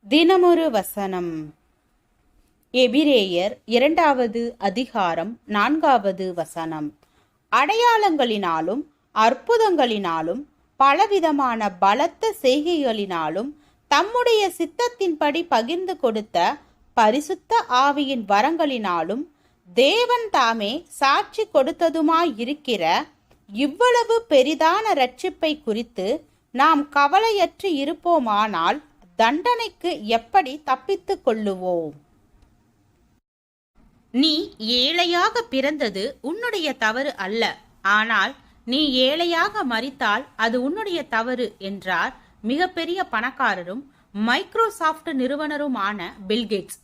தினமொரு வசனம். எபிரேயர் 2வது அதிகாரம் 4வது வசனம். அடையாளங்களினாலும் அற்புதங்களினாலும் பலவிதமான பலத்த செய்கைகளினாலும் தம்முடைய சித்தத்தின்படி பகிர்ந்து கொடுத்த பரிசுத்த ஆவியின் வரங்களினாலும் தேவன் தாமே சாட்சி கொடுத்ததுமாயிருக்கிற இவ்வளவு பெரிதான இரட்சிப்பை குறித்து நாம் கவலையற்று இருப்போமானால் தண்டனைக்கு எப்படி தப்பித்துக் கொள்ளுவோம்? நீ ஏழையாக பிறந்தது உன்னுடைய தவறு அல்ல, ஆனால் நீ ஏழையாக மரித்தால் அது உன்னுடைய தவறு என்றார் மிகப்பெரிய பணக்காரரும் மைக்ரோசாஃப்ட் நிறுவனருமான பில்கேட்ஸ்.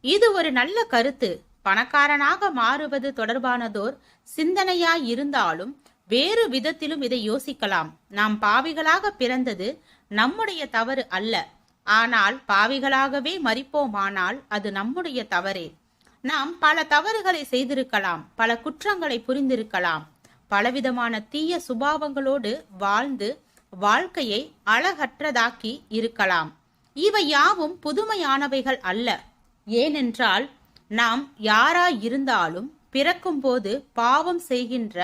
இது ஒரு நல்ல கருத்து. பணக்காரனாக மாறுவது தொடர்பானதோர் சிந்தனையாய் இருந்தாலும் வேறு விதத்திலும் இதை யோசிக்கலாம். நாம் பாவிகளாக பிறந்தது நம்முடைய தவறு அல்ல, ஆனால் பாவிகளாகவே மரிப்போமானால் அது நம்முடைய தவறே. நாம் பல தவறுகளை செய்திருக்கலாம், பல குற்றங்களை புரிந்திருக்கலாம், பலவிதமான தீய சுபாவங்களோடு வாழ்ந்து வாழ்க்கையை அழகற்றதாக்கி இருக்கலாம். இவை யாவும் புதுமையானவைகள் அல்ல. ஏனென்றால் நாம் யாராயிருந்தாலும் பிறக்கும் போது பாவம் செய்கின்ற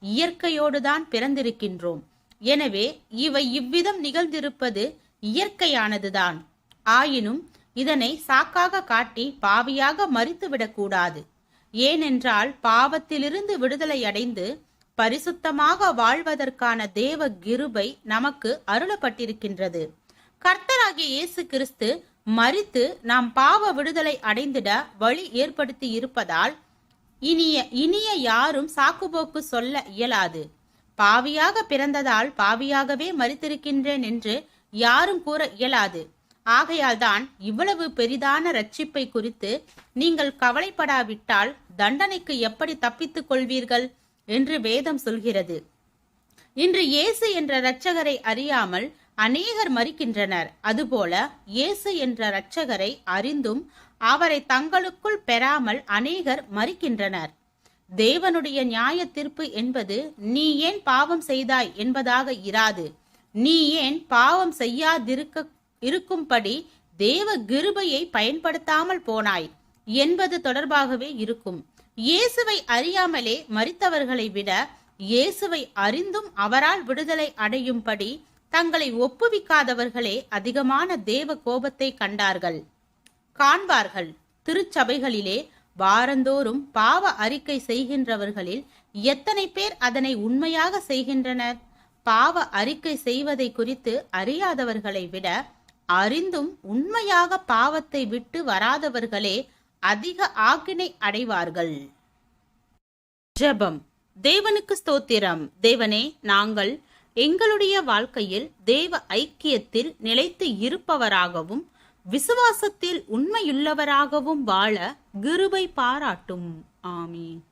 இயற்கையோடுதான் பிறந்திருக்கின்றோம். எனவே இவை இவ்விதம் நிகழ்ந்திருப்பது இயற்கையானதுதான். ஆயினும் இதனை சாக்காக காட்டி பாவியாக மரித்துவிடக்கூடாது. ஏனென்றால் பாவத்திலிருந்து விடுதலை அடைந்து பரிசுத்தமாக வாழ்வதற்கான தேவ கிருபை நமக்கு அருளப்பட்டிருக்கின்றது. கர்த்தராகிய இயேசு கிறிஸ்து மரித்து நாம் பாவ விடுதலை அடைந்திட வழி ஏற்படுத்தி இருப்பதால் இனிய யாரும் சாக்குப்போக்கு சொல்ல இயலாது. பாவியாக பிறந்ததால் பாவியாகவே மரித்திருக்கின்றேன் என்று யாரும் கூற இயலாது. ஆகையால் தான் இவ்வளவு பெரிதான இரட்சிப்பை குறித்து நீங்கள் கவலைப்படாவிட்டால் தண்டனைக்கு எப்படி தப்பித்துக் கொள்வீர்கள் என்று வேதம் சொல்கிறது. இன்று இயேசு என்ற இரட்சகரை அறியாமல் அநேகர் மரிக்கின்றனர். அதுபோல இயேசு என்ற இரட்சகரை அறிந்தும் அவரை தங்களுக்குள் பெறாமல் அநேகர் மரிக்கின்றனர். தேவனுடைய நியாய தீர்ப்பு என்பது நீ ஏன் பாவம் செய்தாய் என்பதாக இராது, நீ ஏன் பாவம் இருக்கும்படி தேவ கிருபையை பயன்படுத்தாமல் போனாய் என்பது தொடர்பாகவே இருக்கும். இயேசுவை அறியாமலே மரித்தவர்களை விட இயேசுவை அறிந்தும் அவரால் விடுதலை அடையும்படி தங்களை ஒப்புவிக்காதவர்களே அதிகமான தேவ கோபத்தை காண்பார்கள். திருச்சபைகளிலே வாரந்தோறும் பாவ அறிக்கை செய்கின்றவர்களில் எத்தனை பேர் அதனை உண்மையாக செய்கின்றனர்? பாவ அறிக்கை செய்வதை குறித்து அறியாதவர்களை விட அறிந்தும் உண்மையாக பாவத்தை விட்டு வராதவர்களே அதிக ஆக்கினை அடைவார்கள். ஜெபம். தேவனுக்கு ஸ்தோத்திரம். தேவனே, நாங்கள் எங்களுடைய வாழ்க்கையில் தேவ ஐக்கியத்தில் நிலைத்து இருப்பவராகவும் விசுவாசத்தில் உண்மையுள்ளவராகவும் வாழ கிருபை பாராட்டும். ஆமீன்.